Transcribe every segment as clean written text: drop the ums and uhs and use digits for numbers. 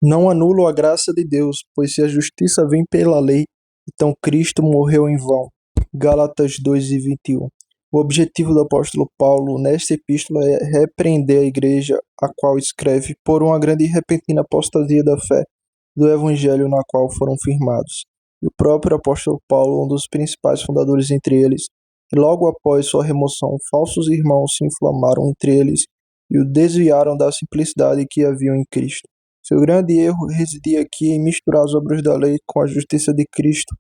Não anulo a graça de Deus, pois se a justiça vem pela lei, então Cristo morreu em vão. Gálatas 2:21. O objetivo do apóstolo Paulo nesta epístola é repreender a igreja a qual escreve por uma grande e repentina apostasia da fé do evangelho na qual foram firmados. E o próprio apóstolo Paulo, um dos principais fundadores entre eles, e logo após sua remoção, falsos irmãos se inflamaram entre eles e o desviaram da simplicidade que haviam em Cristo. Seu grande erro residia aqui em misturar as obras da lei com a justiça de Cristo,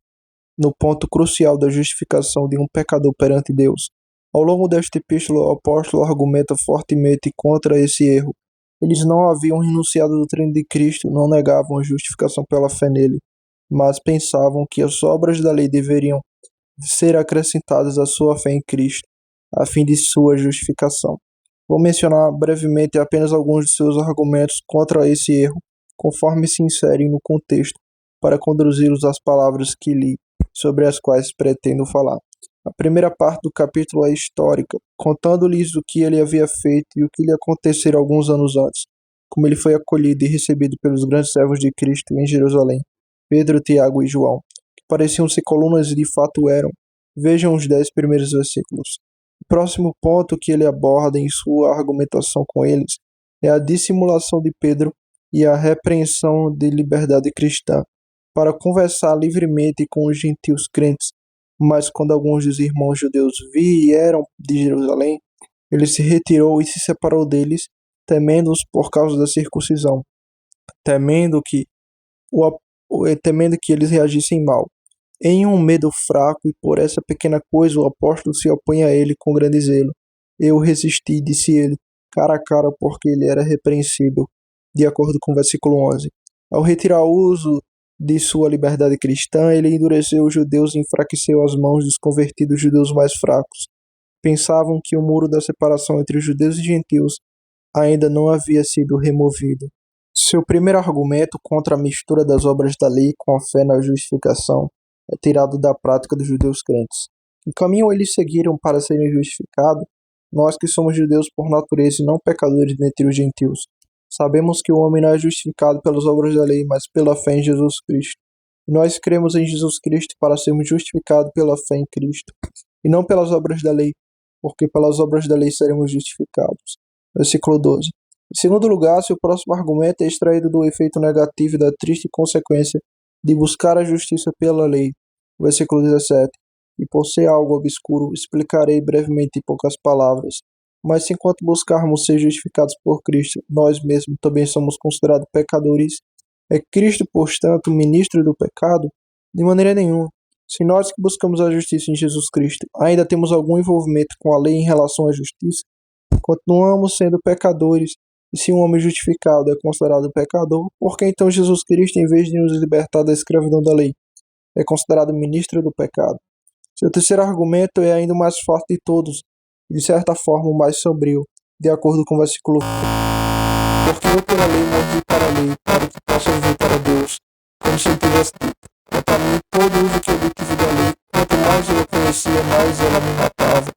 no ponto crucial da justificação de um pecador perante Deus. Ao longo desta epístola, o apóstolo argumenta fortemente contra esse erro. Eles não haviam renunciado à doutrina de Cristo, não negavam a justificação pela fé nele, mas pensavam que as obras da lei deveriam ser acrescentadas à sua fé em Cristo, a fim de sua justificação. Vou mencionar brevemente apenas alguns de seus argumentos contra esse erro, conforme se inserem no contexto, para conduzi-los às palavras que li, sobre as quais pretendo falar. A primeira parte do capítulo é histórica, contando-lhes o que ele havia feito e o que lhe acontecera alguns anos antes, como ele foi acolhido e recebido pelos grandes servos de Cristo em Jerusalém, Pedro, Tiago e João, que pareciam ser colunas e de fato eram. Vejam os 10 primeiros versículos. O próximo ponto que ele aborda em sua argumentação com eles é a dissimulação de Pedro e a repreensão de liberdade cristã, para conversar livremente com os gentios crentes. Mas quando alguns dos irmãos judeus vieram de Jerusalém, ele se retirou e se separou deles, temendo-os por causa da circuncisão, temendo que, temendo que eles reagissem mal. Em um medo fraco e por essa pequena coisa o apóstolo se opõe a ele com grande zelo. Eu resisti, disse ele, cara a cara, porque ele era repreensível, de acordo com o versículo 11. Ao retirar o uso de sua liberdade cristã, ele endureceu os judeus e enfraqueceu as mãos dos convertidos judeus mais fracos. Pensavam que o muro da separação entre os judeus e gentios ainda não havia sido removido. Seu primeiro argumento contra a mistura das obras da lei com a fé na justificação é tirado da prática dos judeus crentes. Que caminho eles seguiram para serem justificados? Nós que somos judeus por natureza e não pecadores dentre os gentios. Sabemos que o homem não é justificado pelas obras da lei, mas pela fé em Jesus Cristo. E nós cremos em Jesus Cristo para sermos justificados pela fé em Cristo, e não pelas obras da lei, porque pelas obras da lei seremos justificados. Versículo 12. Em segundo lugar, seu próximo argumento é extraído do efeito negativo e da triste consequência de buscar a justiça pela lei. Versículo 17. E por ser algo obscuro, explicarei brevemente em poucas palavras. Mas se enquanto buscarmos ser justificados por Cristo, nós mesmos também somos considerados pecadores, é Cristo, portanto, ministro do pecado? De maneira nenhuma. Se nós que buscamos a justiça em Jesus Cristo ainda temos algum envolvimento com a lei em relação à justiça, continuamos sendo pecadores. E se um homem justificado é considerado pecador, por que então Jesus Cristo, em vez de nos libertar da escravidão da lei, é considerado ministro do pecado? Seu terceiro argumento é ainda o mais forte de todos, e de certa forma o mais sombrio, de acordo com o versículo 20. Porque eu pela lei morri para a lei, para que possa viver para Deus, como se eu tivesse dito. Quanto a mim, todo uso que eu obtive da lei, quanto mais eu a conhecia, mais ela me matava,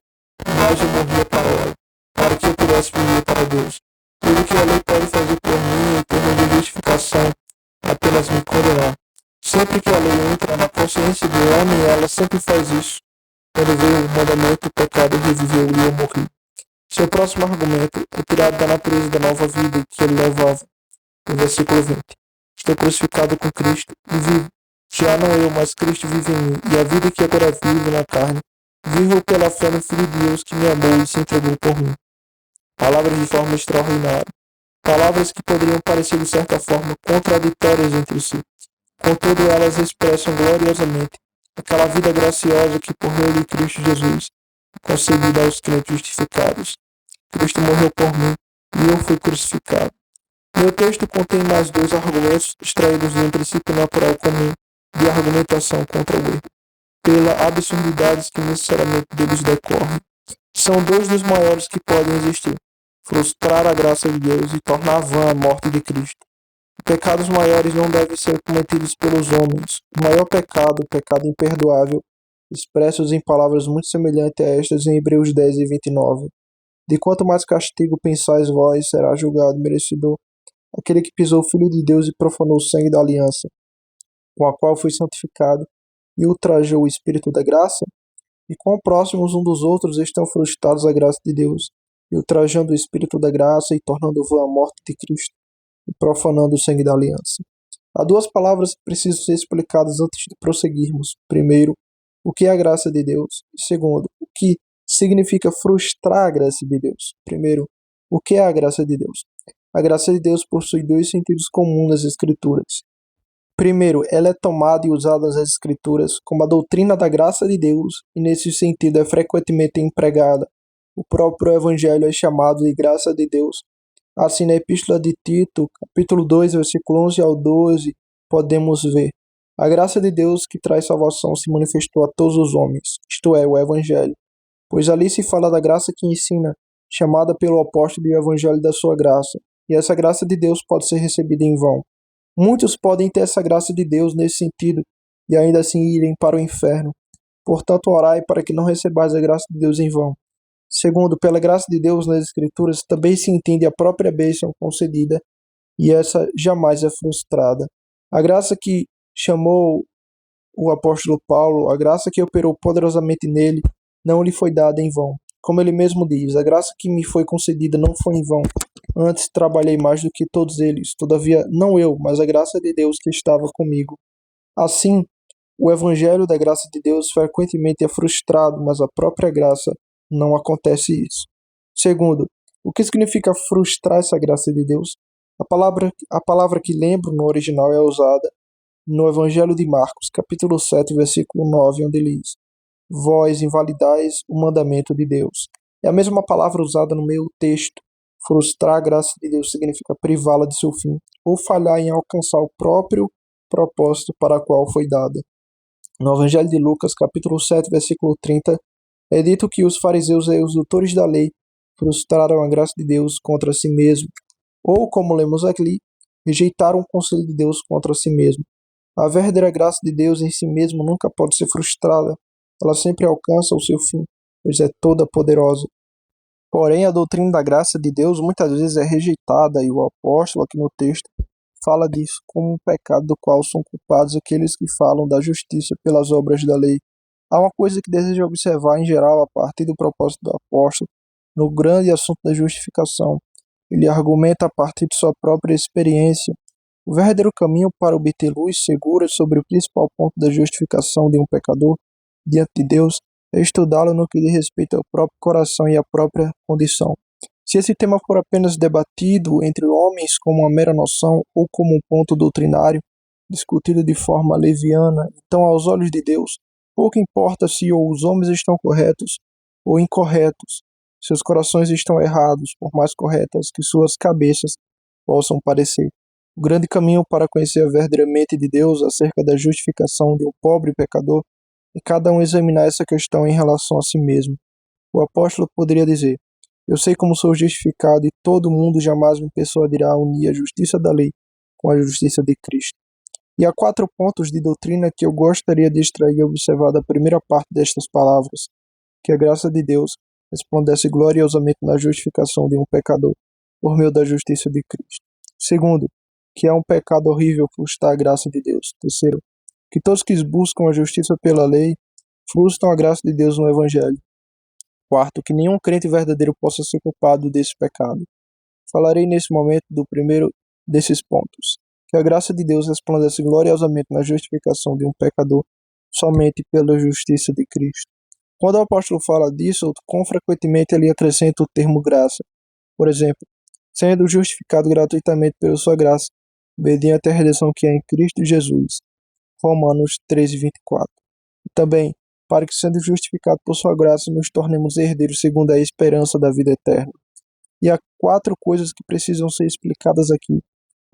e mais eu morria para ela, para que eu pudesse viver para Deus. Tudo que a lei pode fazer por mim, em termos de justificação, apenas me condenar. Sempre que a lei entra na consciência do homem, ela sempre faz isso. Quando veio o mandamento, o pecado reviveu e eu morri. Seu próximo argumento é tirado da natureza da nova vida que ele levava. No versículo 20. Estou crucificado com Cristo e vivo. Já não eu, mas Cristo vive em mim. E a vida que agora vivo na carne, vivo pela fé no Filho de Deus que me amou e se entregou por mim. Palavras de forma extraordinária. Palavras que poderiam parecer de certa forma contraditórias entre si. Contudo, elas expressam gloriosamente aquela vida graciosa que por meio de Cristo Jesus é concedida aos crentes justificados. Cristo morreu por mim e eu fui crucificado. Meu texto contém mais dois argumentos extraídos de um princípio natural comum de argumentação contra o erro, pela absurdidades que necessariamente deles decorrem. São dois dos maiores que podem existir: frustrar a graça de Deus e tornar vã a morte de Cristo. Pecados maiores não devem ser cometidos pelos homens. O maior pecado, o pecado imperdoável, expressos em palavras muito semelhantes a estas em Hebreus 10:29. De quanto mais castigo pensais vós, será julgado merecedor. aquele que pisou o Filho de Deus e profanou o sangue da aliança, com a qual foi santificado, e ultrajou o Espírito da graça? E quão próximos uns dos outros estão frustrados a graça de Deus, e ultrajando o Espírito da graça e tornando vã a morte de Cristo, e profanando o sangue da aliança. Há duas palavras que precisam ser explicadas antes de prosseguirmos. Primeiro, o que é a graça de Deus? E segundo, o que significa frustrar a graça de Deus? Primeiro, o que é a graça de Deus? A graça de Deus possui dois sentidos comuns nas Escrituras. Primeiro, ela é tomada e usada nas Escrituras como a doutrina da graça de Deus, e nesse sentido é frequentemente empregada. O próprio Evangelho é chamado de graça de Deus. Assim, na Epístola de Tito, capítulo 2, versículo 11 ao 12, podemos ver: a graça de Deus que traz salvação se manifestou a todos os homens, isto é, o Evangelho. Pois ali se fala da graça que ensina, chamada pelo apóstolo e o Evangelho da sua graça. E essa graça de Deus pode ser recebida em vão. Muitos podem ter essa graça de Deus nesse sentido e ainda assim irem para o inferno. Portanto, orai para que não recebais a graça de Deus em vão. Segundo, pela graça de Deus nas Escrituras também se entende a própria bênção concedida, e essa jamais é frustrada. A graça que chamou o apóstolo Paulo, a graça que operou poderosamente nele, não lhe foi dada em vão. Como ele mesmo diz, a graça que me foi concedida não foi em vão. Antes trabalhei mais do que todos eles, todavia não eu, mas a graça de Deus que estava comigo. Assim, o evangelho da graça de Deus frequentemente é frustrado, mas a própria graça não acontece isso. Segundo, o que significa frustrar essa graça de Deus? A palavra que lembro no original é usada no Evangelho de Marcos, capítulo 7, versículo 9, onde ele diz: vós invalidais o mandamento de Deus. É a mesma palavra usada no meu texto. Frustrar a graça de Deus significa privá-la de seu fim, ou falhar em alcançar o próprio propósito para o qual foi dada. No Evangelho de Lucas, capítulo 7, versículo 30, é dito que os fariseus e os doutores da lei frustraram a graça de Deus contra si mesmo, ou, como lemos aqui, rejeitaram o conselho de Deus contra si mesmo. A verdadeira graça de Deus em si mesmo nunca pode ser frustrada, ela sempre alcança o seu fim, pois é toda poderosa. Porém, a doutrina da graça de Deus muitas vezes é rejeitada, e o apóstolo aqui no texto fala disso como um pecado do qual são culpados aqueles que falam da justiça pelas obras da lei. Há uma coisa que desejo observar em geral a partir do propósito do apóstolo no grande assunto da justificação. Ele argumenta a partir de sua própria experiência. O verdadeiro caminho para obter luz segura sobre o principal ponto da justificação de um pecador diante de Deus é estudá-lo no que diz respeito ao próprio coração e à própria condição. Se esse tema for apenas debatido entre homens como uma mera noção ou como um ponto doutrinário, discutido de forma leviana, então aos olhos de Deus, pouco importa se ou os homens estão corretos ou incorretos, seus corações estão errados, por mais corretas que suas cabeças possam parecer. O grande caminho para conhecer a verdadeira mente de Deus acerca da justificação de um pobre pecador é cada um examinar essa questão em relação a si mesmo. O apóstolo poderia dizer: eu sei como sou justificado e todo mundo jamais me persuadirá a unir a justiça da lei com a justiça de Cristo. E há 4 pontos de doutrina que eu gostaria de extrair e observar da primeira parte destas palavras: que a graça de Deus resplandece gloriosamente na justificação de um pecador por meio da justiça de Cristo. Segundo, que é um pecado horrível frustrar a graça de Deus. Terceiro, que todos que buscam a justiça pela lei frustram a graça de Deus no Evangelho. Quarto, que nenhum crente verdadeiro possa ser culpado desse pecado. Falarei nesse momento do primeiro desses pontos, que a graça de Deus resplandece gloriosamente na justificação de um pecador somente pela justiça de Cristo. Quando o apóstolo fala disso, com frequentemente ele acrescenta o termo graça. Por exemplo, sendo justificado gratuitamente pela sua graça, mediante a redenção que é em Cristo Jesus. Romanos 13:24. E também, para que sendo justificado por sua graça, nos tornemos herdeiros segundo a esperança da vida eterna. E há 4 coisas que precisam ser explicadas aqui,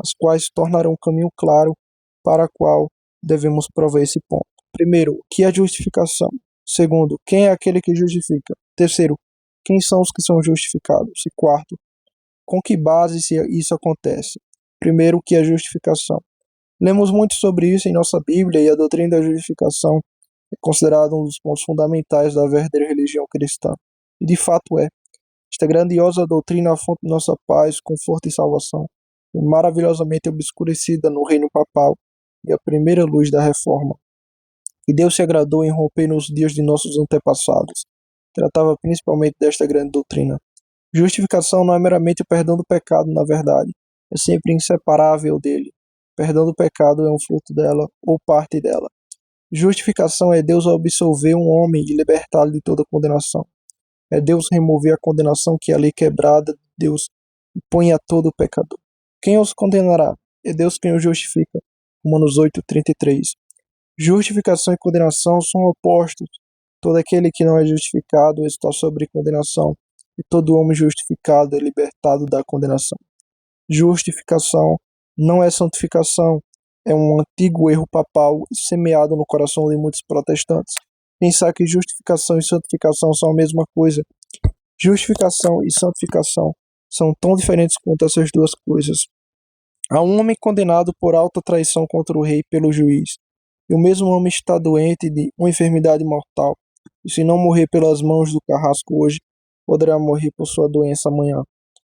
as quais tornarão o caminho claro para a qual devemos provar esse ponto. Primeiro, o que é justificação? Segundo, quem é aquele que justifica? Terceiro, quem são os que são justificados? E quarto, com que base isso acontece? Primeiro, o que é justificação? Lemos muito sobre isso em nossa Bíblia, e a doutrina da justificação é considerada um dos pontos fundamentais da verdadeira religião cristã. E de fato é. Esta grandiosa doutrina é a fonte de nossa paz, conforto e salvação. foi maravilhosamente obscurecida no reino papal e a primeira luz da reforma. E Deus se agradou em romper nos dias de nossos antepassados. Tratava principalmente desta grande doutrina. Justificação não é meramente o perdão do pecado, na verdade, é sempre inseparável dele. O perdão do pecado é um fruto dela ou parte dela. Justificação é Deus absolver um homem e libertá-lo de toda condenação. É Deus remover a condenação que a lei quebrada de Deus põe a todo pecador. Quem os condenará? É Deus quem os justifica. Romanos 8:33. Justificação e condenação são opostos. Todo aquele que não é justificado está sob condenação, e todo homem justificado é libertado da condenação. Justificação não é santificação, é um antigo erro papal semeado no coração de muitos protestantes. Pensar que justificação e santificação são a mesma coisa. Justificação e santificação são tão diferentes quanto essas duas coisas. Há um homem condenado por alta traição contra o rei pelo juiz, e o mesmo homem está doente de uma enfermidade mortal, e se não morrer pelas mãos do carrasco hoje, poderá morrer por sua doença amanhã.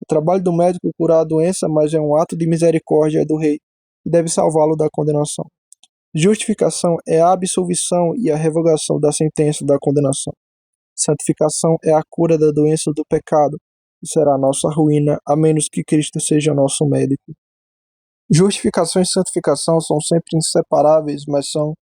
O trabalho do médico é curar a doença, mas é um ato de misericórdia do rei, que deve salvá-lo da condenação. Justificação é a absolvição e a revogação da sentença da condenação. Santificação é a cura da doença do pecado, que será a nossa ruína, a menos que Cristo seja nosso médico. Justificação e santificação são sempre inseparáveis, mas são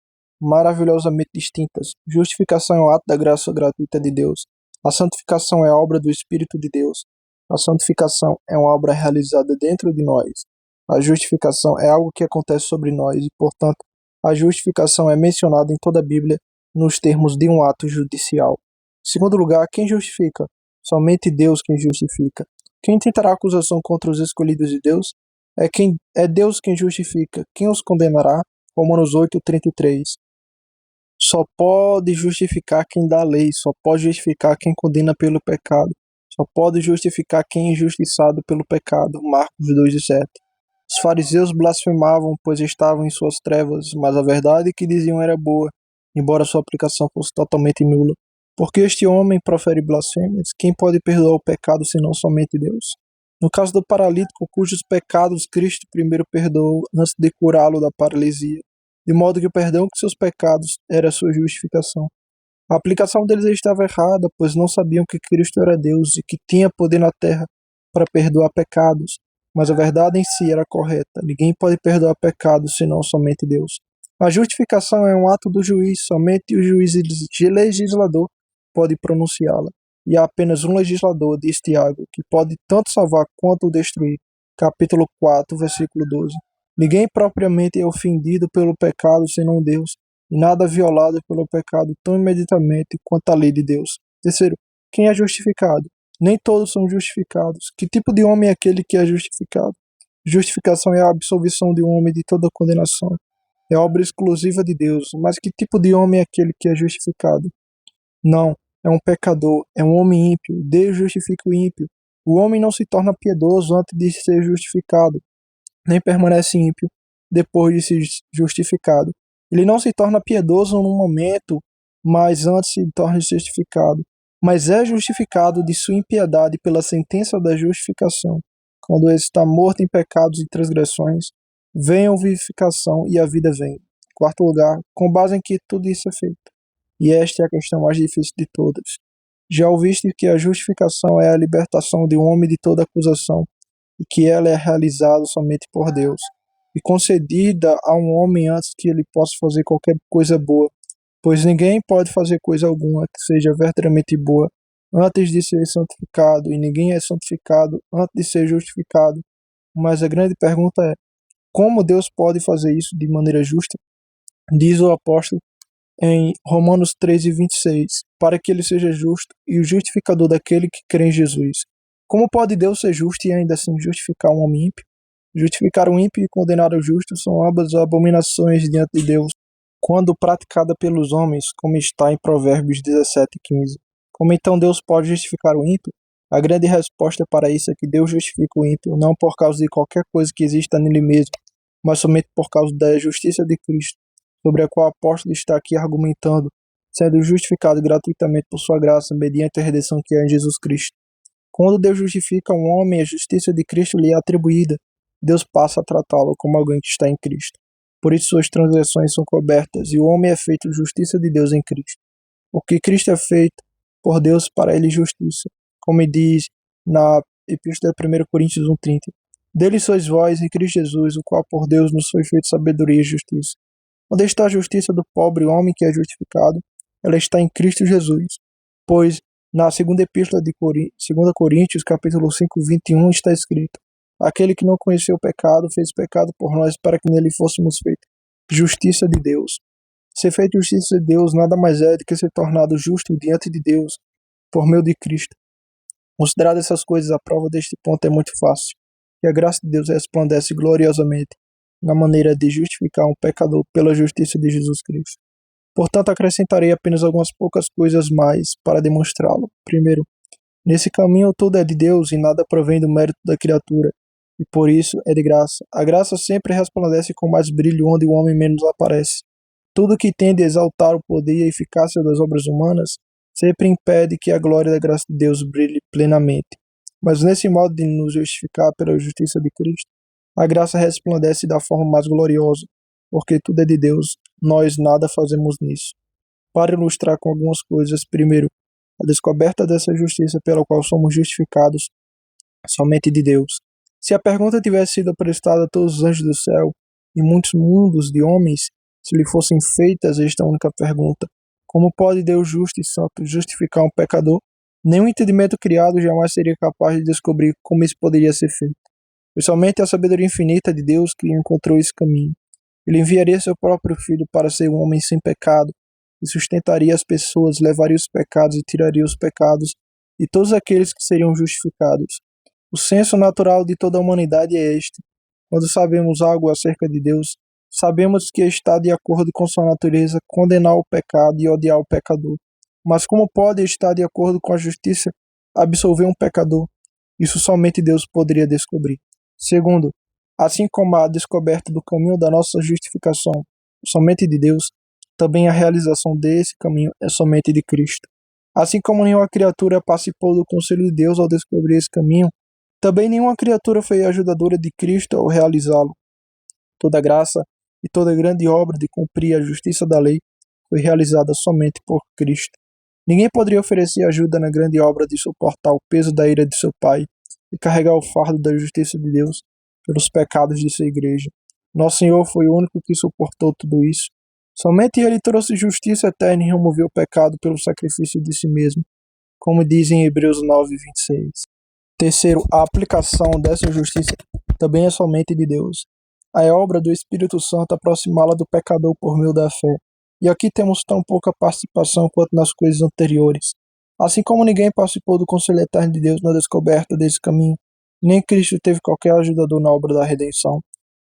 maravilhosamente distintas. Justificação é o ato da graça gratuita de Deus. A santificação é a obra do Espírito de Deus. A santificação é uma obra realizada dentro de nós. A justificação é algo que acontece sobre nós e, portanto, a justificação é mencionada em toda a Bíblia nos termos de um ato judicial. Em segundo lugar, quem justifica? Somente Deus quem justifica. Quem tentará acusação contra os escolhidos de Deus? É Deus quem justifica. Quem os condenará? Romanos 8:33. Só pode justificar quem dá a lei, só pode justificar quem condena pelo pecado, só pode justificar quem é injustiçado pelo pecado. Marcos 2:7. Os fariseus blasfemavam, pois estavam em suas trevas, mas a verdade que diziam era boa, embora sua aplicação fosse totalmente nula. Porque este homem profere blasfêmias? Quem pode perdoar o pecado senão somente Deus? No caso do paralítico, cujos pecados Cristo primeiro perdoou antes de curá-lo da paralisia, de modo que o perdão de seus pecados era a sua justificação. A aplicação deles estava errada, pois não sabiam que Cristo era Deus e que tinha poder na terra para perdoar pecados, mas a verdade em si era correta. Ninguém pode perdoar pecados senão somente Deus. A justificação é um ato do juiz, somente o juiz legislador pode pronunciá-la. E há apenas um legislador, diz Tiago, que pode tanto salvar quanto destruir. Capítulo 4, versículo 12. Ninguém propriamente é ofendido pelo pecado senão Deus, e nada violado pelo pecado tão imediatamente quanto a lei de Deus. Terceiro, quem é justificado? Nem todos são justificados. Que tipo de homem é aquele que é justificado? Justificação é a absolvição de um homem de toda condenação. É obra exclusiva de Deus. Mas que tipo de homem é aquele que é justificado? Não, é um pecador, é um homem ímpio. Deus justifica o ímpio. O homem não se torna piedoso antes de ser justificado, nem permanece ímpio depois de ser justificado. Ele não se torna piedoso num momento, mas antes se torna justificado. Mas é justificado de sua impiedade pela sentença da justificação. Quando ele está morto em pecados e transgressões, vem a vivificação e a vida vem. Quarto lugar, com base em que tudo isso é feito. E esta é a questão mais difícil de todas. Já ouviste que a justificação é a libertação de um homem de toda acusação, e que ela é realizada somente por Deus, e concedida a um homem antes que ele possa fazer qualquer coisa boa, pois ninguém pode fazer coisa alguma que seja verdadeiramente boa antes de ser santificado, e ninguém é santificado antes de ser justificado. Mas a grande pergunta é, como Deus pode fazer isso de maneira justa? Diz o apóstolo em Romanos 13:26, para que ele seja justo e o justificador daquele que crê em Jesus. Como pode Deus ser justo e ainda assim justificar um homem ímpio? Justificar o ímpio e condenar o justo são ambas abominações diante de Deus, quando praticada pelos homens, como está em Provérbios 17:15. Como então Deus pode justificar o ímpio? A grande resposta para isso é que Deus justifica o ímpio não por causa de qualquer coisa que exista nele mesmo, mas somente por causa da justiça de Cristo, sobre a qual o apóstolo está aqui argumentando, sendo justificado gratuitamente por sua graça, mediante a redenção que é em Jesus Cristo. Quando Deus justifica um homem, a justiça de Cristo lhe é atribuída, Deus passa a tratá-lo como alguém que está em Cristo. Por isso suas transgressões são cobertas, e o homem é feito justiça de Deus em Cristo. Porque Cristo é feito por Deus para ele justiça, como diz na Epístola de 1 Coríntios 1,30. Dele sois vós em Cristo Jesus, o qual por Deus nos foi feito sabedoria e justiça. Onde está a justiça do pobre homem que é justificado? Ela está em Cristo Jesus. Pois na segunda epístola de 2 Coríntios, capítulo 5, 21, está escrito: aquele que não conheceu o pecado fez pecado por nós para que nele fôssemos feitos justiça de Deus. Ser feito justiça de Deus nada mais é do que ser tornado justo diante de Deus por meio de Cristo. Considerado essas coisas, a prova deste ponto é muito fácil, que a graça de Deus resplandece gloriosamente na maneira de justificar um pecador pela justiça de Jesus Cristo. Portanto, acrescentarei apenas algumas poucas coisas mais para demonstrá-lo. Primeiro, nesse caminho tudo é de Deus e nada provém do mérito da criatura, e por isso é de graça. A graça sempre resplandece com mais brilho onde o homem menos aparece. Tudo que tende a exaltar o poder e a eficácia das obras humanas sempre impede que a glória da graça de Deus brilhe plenamente. Mas nesse modo de nos justificar pela justiça de Cristo, a graça resplandece da forma mais gloriosa, porque tudo é de Deus, nós nada fazemos nisso. Para ilustrar com algumas coisas, primeiro, a descoberta dessa justiça pela qual somos justificados somente de Deus. Se a pergunta tivesse sido prestada a todos os anjos do céu e muitos mundos de homens, se lhe fossem feitas esta única pergunta: como pode Deus justo e santo justificar um pecador? Nenhum entendimento criado jamais seria capaz de descobrir como isso poderia ser feito. Foi somente a sabedoria infinita de Deus que encontrou esse caminho. Ele enviaria seu próprio Filho para ser um homem sem pecado, e sustentaria as pessoas, levaria os pecados e tiraria os pecados de todos aqueles que seriam justificados. O senso natural de toda a humanidade é este: quando sabemos algo acerca de Deus, sabemos que está de acordo com sua natureza condenar o pecado e odiar o pecador. Mas como pode estar de acordo com a justiça absolver um pecador? Isso somente Deus poderia descobrir. Segundo, assim como a descoberta do caminho da nossa justificação é somente de Deus, também a realização desse caminho é somente de Cristo. Assim como nenhuma criatura participou do conselho de Deus ao descobrir esse caminho, também nenhuma criatura foi ajudadora de Cristo ao realizá-lo. Toda graça e toda grande obra de cumprir a justiça da lei foi realizada somente por Cristo. Ninguém poderia oferecer ajuda na grande obra de suportar o peso da ira de seu Pai e carregar o fardo da justiça de Deus pelos pecados de sua igreja. Nosso Senhor foi o único que suportou tudo isso. Somente Ele trouxe justiça eterna e removeu o pecado pelo sacrifício de si mesmo, como diz em Hebreus 9:26. Terceiro, a aplicação dessa justiça também é somente de Deus. É obra do Espírito Santo aproximá-la do pecador por meio da fé. E aqui temos tão pouca participação quanto nas coisas anteriores. Assim como ninguém participou do conselho eterno de Deus na descoberta desse caminho, nem Cristo teve qualquer ajudador na obra da redenção,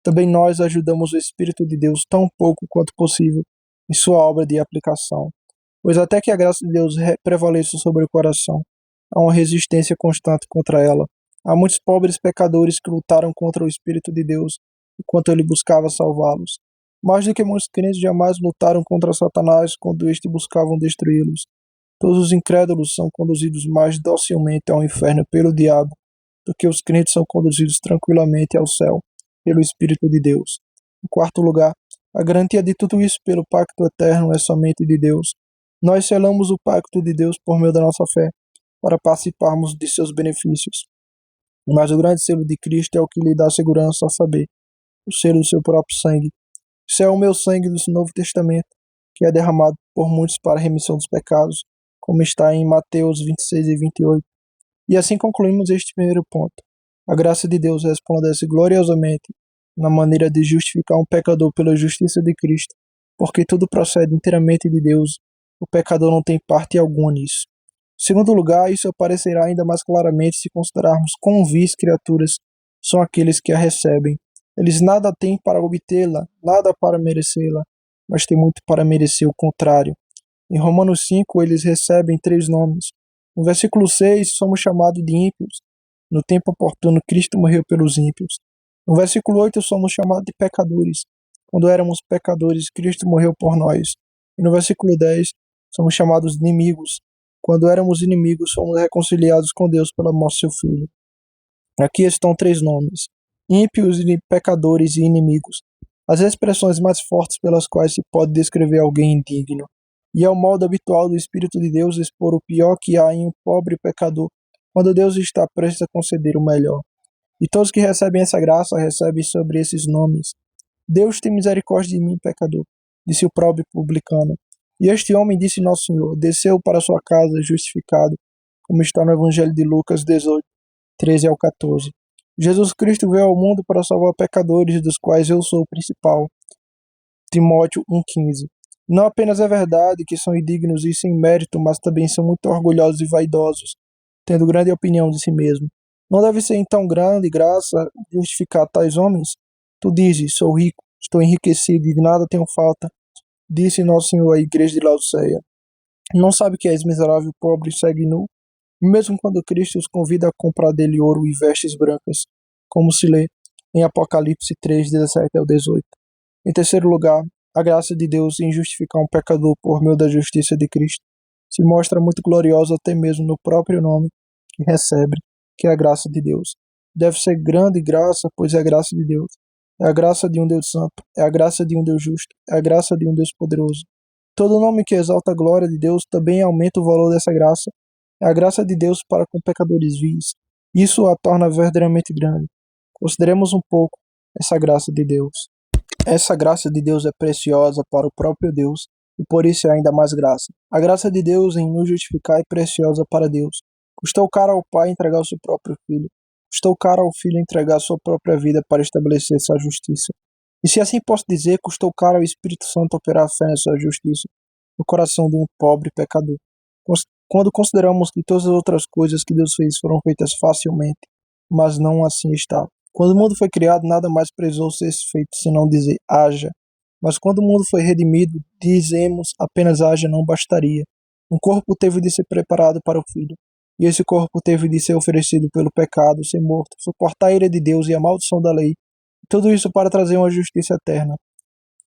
também nós ajudamos o Espírito de Deus tão pouco quanto possível em sua obra de aplicação. Pois até que a graça de Deus prevaleça sobre o coração, há uma resistência constante contra ela. Há muitos pobres pecadores que lutaram contra o Espírito de Deus enquanto ele buscava salvá-los. Mais do que muitos crentes jamais lutaram contra Satanás quando este buscavam destruí-los. Todos os incrédulos são conduzidos mais docilmente ao inferno pelo diabo do que os crentes são conduzidos tranquilamente ao céu pelo Espírito de Deus. Em quarto lugar, a garantia de tudo isso pelo pacto eterno é somente de Deus. Nós selamos o pacto de Deus por meio da nossa fé, para participarmos de seus benefícios. Mas o grande selo de Cristo é o que lhe dá segurança, a saber, o selo do seu próprio sangue. Isso é o meu sangue do Novo Testamento, que é derramado por muitos para a remissão dos pecados, como está em Mateus 26:28. E assim concluímos este primeiro ponto. A graça de Deus resplandece gloriosamente na maneira de justificar um pecador pela justiça de Cristo, porque tudo procede inteiramente de Deus. O pecador não tem parte alguma nisso. Em segundo lugar, isso aparecerá ainda mais claramente se considerarmos quão vis criaturas são aqueles que a recebem. Eles nada têm para obtê-la, nada para merecê-la, mas têm muito para merecer o contrário. Em Romanos 5, eles recebem 3 nomes. No versículo 6, somos chamados de ímpios. No tempo oportuno, Cristo morreu pelos ímpios. No versículo 8, somos chamados de pecadores. Quando éramos pecadores, Cristo morreu por nós. E no versículo 10, somos chamados de inimigos. Quando éramos inimigos, fomos reconciliados com Deus pela morte de seu Filho. Aqui estão 3 nomes. ímpios e pecadores e inimigos, as expressões mais fortes pelas quais se pode descrever alguém indigno. E é o modo habitual do Espírito de Deus expor o pior que há em um pobre pecador, quando Deus está prestes a conceder o melhor. E todos que recebem essa graça recebem sobre esses nomes: Deus tem misericórdia de mim, pecador, disse o pobre publicano. E este homem, disse nosso Senhor, desceu para sua casa justificado, como está no Evangelho de Lucas 18, 13 ao 14. Jesus Cristo veio ao mundo para salvar pecadores, dos quais eu sou o principal. Timóteo 1,15. Não apenas é verdade que são indignos e sem mérito, mas também são muito orgulhosos e vaidosos, tendo grande opinião de si mesmo. Não deve ser então grande graça justificar tais homens? Tu dizes, sou rico, estou enriquecido e de nada tenho falta, disse nosso Senhor à igreja de Laodiceia. Não sabe que és miserável, pobre e segue nu? Mesmo quando Cristo os convida a comprar dele ouro e vestes brancas, como se lê em Apocalipse 3, 17 ao 18. Em terceiro lugar, a graça de Deus em justificar um pecador por meio da justiça de Cristo se mostra muito gloriosa até mesmo no próprio nome que recebe, que é a graça de Deus. Deve ser grande graça, pois é a graça de Deus. É a graça de um Deus santo, é a graça de um Deus justo, é a graça de um Deus poderoso. Todo nome que exalta a glória de Deus também aumenta o valor dessa graça. É a graça de Deus para com pecadores vis. Isso a torna verdadeiramente grande. Consideremos um pouco essa graça de Deus. Essa graça de Deus é preciosa para o próprio Deus e por isso é ainda mais graça. A graça de Deus em nos justificar é preciosa para Deus. Custou caro ao Pai entregar o seu próprio Filho. Custou caro ao Filho entregar a sua própria vida para estabelecer sua justiça. E se assim posso dizer, custou caro ao Espírito Santo operar a fé nessa justiça no coração de um pobre pecador. Quando consideramos que todas as outras coisas que Deus fez foram feitas facilmente, mas não assim está. Quando o mundo foi criado, nada mais precisou ser feito senão dizer haja. Mas quando o mundo foi redimido, dizemos apenas haja não bastaria. Um corpo teve de ser preparado para o filho. E esse corpo teve de ser oferecido pelo pecado, ser morto, suportar a ira de Deus e a maldição da lei. Tudo isso para trazer uma justiça eterna.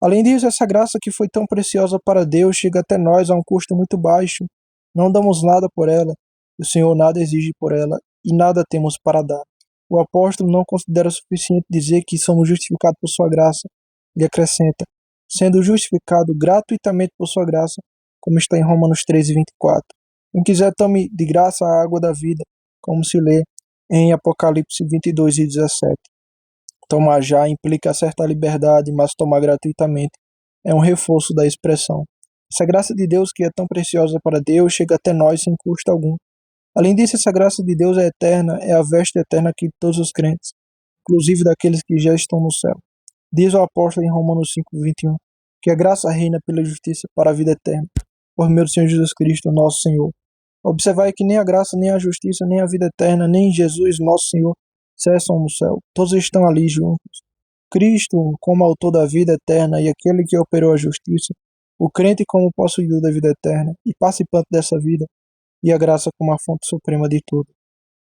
Além disso, essa graça que foi tão preciosa para Deus chega até nós a um custo muito baixo. Não damos nada por ela, o Senhor nada exige por ela e nada temos para dar. O apóstolo não considera suficiente dizer que somos justificados por sua graça. Ele acrescenta, sendo justificado gratuitamente por sua graça, como está em Romanos 13:24. Quem quiser tome de graça a água da vida, como se lê em Apocalipse 22:17. Tomar já implica certa liberdade, mas tomar gratuitamente é um reforço da expressão. Essa graça de Deus que é tão preciosa para Deus chega até nós sem custo algum. Além disso, essa graça de Deus é eterna, é a veste eterna aqui de todos os crentes, inclusive daqueles que já estão no céu. Diz o apóstolo em Romanos 5:21, que a graça reina pela justiça para a vida eterna, por meio do Senhor Jesus Cristo, nosso Senhor. Observai que nem a graça, nem a justiça, nem a vida eterna, nem Jesus, nosso Senhor, cessam no céu. Todos estão ali juntos. Cristo, como autor da vida eterna e aquele que operou a justiça, o crente como possuidor da vida eterna e participante dessa vida, e a graça como a fonte suprema de tudo.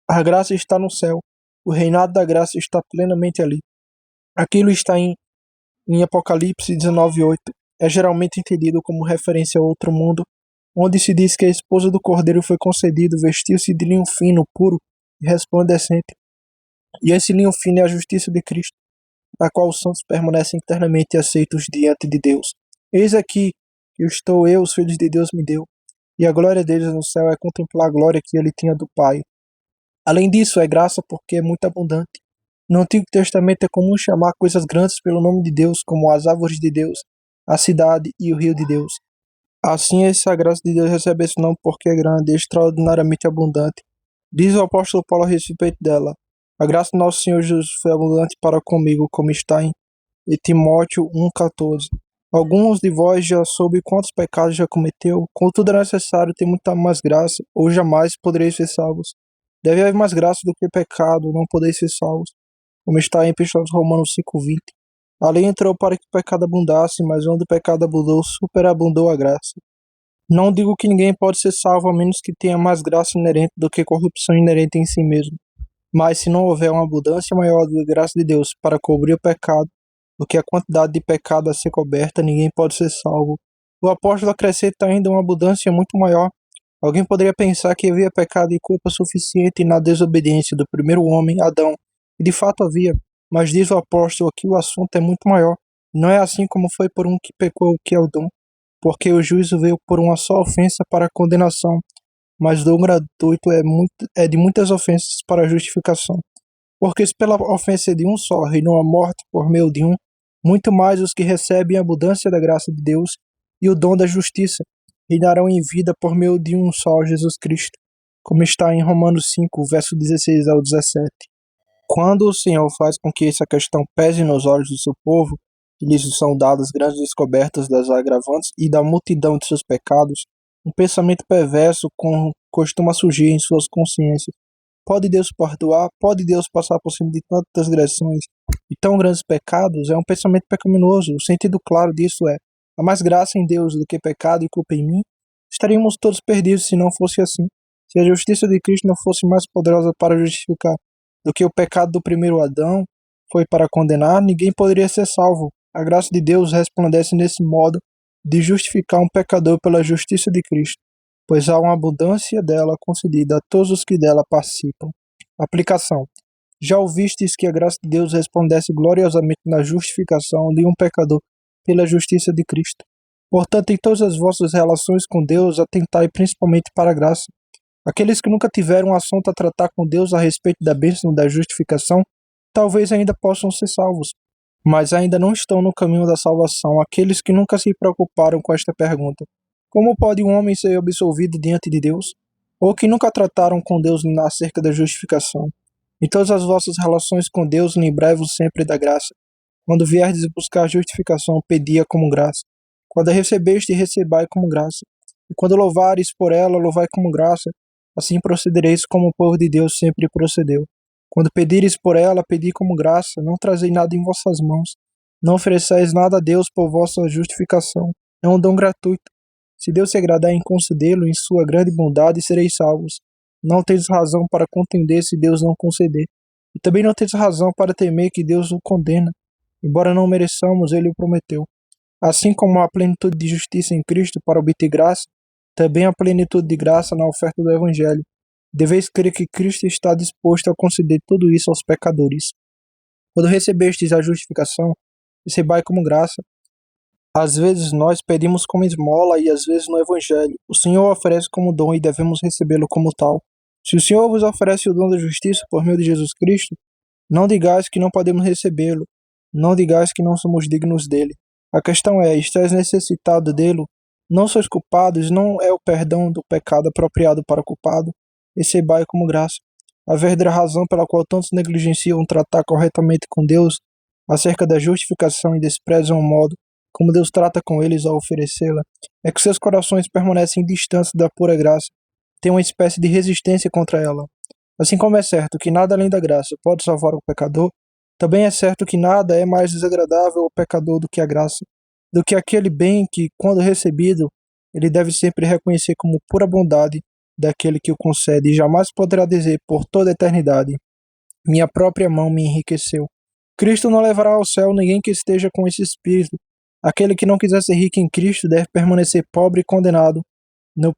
A graça está no céu, o reinado da graça está plenamente ali. Aquilo está em Apocalipse 19:8. É geralmente entendido como referência a outro mundo, onde se diz que a esposa do Cordeiro foi concedido vestir-se de linho fino, puro e resplandecente. E esse linho fino é a justiça de Cristo, da qual os santos permanecem eternamente aceitos diante de Deus. Eis aqui que estou eu, os filhos de Deus me deu, e a glória deles no céu é contemplar a glória que ele tinha do Pai. Além disso, é graça porque é muito abundante. No Antigo Testamento é comum chamar coisas grandes pelo nome de Deus, como as árvores de Deus, a cidade e o rio de Deus. Assim, essa graça de Deus recebe esse nome porque é grande e extraordinariamente abundante. Diz o apóstolo Paulo a respeito dela: a graça do nosso Senhor Jesus foi abundante para comigo, como está em Timóteo 1,14. Alguns de vós já soube quantos pecados já cometeu, contudo é necessário ter muita mais graça, ou jamais podereis ser salvos. Deve haver mais graça do que pecado, não podeis ser salvos, como está em Epístola aos Romanos 5:20. A lei entrou para que o pecado abundasse, mas onde o pecado abundou, superabundou a graça. Não digo que ninguém pode ser salvo a menos que tenha mais graça inerente do que corrupção inerente em si mesmo. Mas se não houver uma abundância maior da graça de Deus para cobrir o pecado do que a quantidade de pecado a ser coberta, ninguém pode ser salvo. O apóstolo acrescenta ainda uma abundância muito maior. Alguém poderia pensar que havia pecado e culpa suficiente na desobediência do primeiro homem, Adão, e de fato havia. Mas diz o apóstolo que o assunto é muito maior. Não é assim como foi por um que pecou, que é o dom, porque o juízo veio por uma só ofensa para a condenação, mas o dom gratuito é de muitas ofensas para a justificação. Porque se pela ofensa de um só reinou a morte por meio de um, muito mais os que recebem a abundância da graça de Deus e o dom da justiça reinarão em vida por meio de um só Jesus Cristo, como está em Romanos 5, verso 16 ao 17. Quando o Senhor faz com que essa questão pese nos olhos do seu povo, e lhes são dadas grandes descobertas das agravantes e da multidão de seus pecados, um pensamento perverso costuma surgir em suas consciências. Pode Deus perdoar? Pode Deus passar por cima de tantas transgressões e tão grandes pecados? É um pensamento pecaminoso. O sentido claro disso é: há mais graça em Deus do que pecado e culpa em mim? Estaríamos todos perdidos se não fosse assim. Se a justiça de Cristo não fosse mais poderosa para justificar do que o pecado do primeiro Adão foi para condenar, ninguém poderia ser salvo. A graça de Deus resplandece nesse modo de justificar um pecador pela justiça de Cristo, pois há uma abundância dela concedida a todos os que dela participam. Aplicação. Já ouvistes que a graça de Deus resplandece gloriosamente na justificação de um pecador pela justiça de Cristo. Portanto, em todas as vossas relações com Deus, atentai principalmente para a graça. Aqueles que nunca tiveram um assunto a tratar com Deus a respeito da bênção da justificação, talvez ainda possam ser salvos, mas ainda não estão no caminho da salvação. Aqueles que nunca se preocuparam com esta pergunta: como pode um homem ser absolvido diante de Deus? Ou que nunca trataram com Deus acerca da justificação. Em todas as vossas relações com Deus, lembrai-vos sempre da graça. Quando vierdes buscar justificação, pedi-a como graça. Quando a recebeste, recebai como graça. E quando louvares por ela, louvai como graça. Assim procedereis como o povo de Deus sempre procedeu. Quando pedires por ela, pedi como graça. Não trazei nada em vossas mãos. Não ofereçais nada a Deus por vossa justificação. É um dom gratuito. Se Deus se agradar em concedê-lo, em sua grande bondade, sereis salvos. Não tens razão para contender se Deus não conceder. E também não tens razão para temer que Deus o condena. Embora não mereçamos, ele o prometeu. Assim como há plenitude de justiça em Cristo para obter graça, também há plenitude de graça na oferta do Evangelho. Deveis crer que Cristo está disposto a conceder tudo isso aos pecadores. Quando recebestes a justificação, recebai como graça. Às vezes nós pedimos como esmola e às vezes no Evangelho. O Senhor oferece como dom e devemos recebê-lo como tal. Se o Senhor vos oferece o dom da justiça por meio de Jesus Cristo, não digais que não podemos recebê-lo. Não digais que não somos dignos dele. A questão é: estáis necessitado dele? Não sois culpados? Não é o perdão do pecado apropriado para o culpado? Recebai como graça. A verdadeira razão pela qual tantos negligenciam tratar corretamente com Deus acerca da justificação e desprezam o modo como Deus trata com eles ao oferecê-la, é que seus corações permanecem distantes da pura graça, têm uma espécie de resistência contra ela. Assim como é certo que nada além da graça pode salvar o pecador, também é certo que nada é mais desagradável ao pecador do que a graça, do que aquele bem que, quando recebido, ele deve sempre reconhecer como pura bondade daquele que o concede e jamais poderá dizer por toda a eternidade: minha própria mão me enriqueceu. Cristo não levará ao céu ninguém que esteja com esse espírito. Aquele que não quiser ser rico em Cristo deve permanecer pobre e condenado no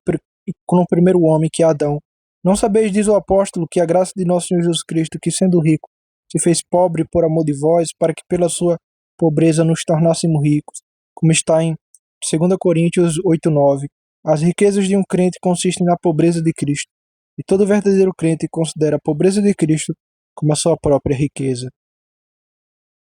primeiro homem, que é Adão. Não sabeis, diz o apóstolo, que a graça de nosso Senhor Jesus Cristo, que sendo rico, se fez pobre por amor de vós, para que pela sua pobreza nos tornássemos ricos, como está em 2 Coríntios 8:9. As riquezas de um crente consistem na pobreza de Cristo, e todo verdadeiro crente considera a pobreza de Cristo como a sua própria riqueza.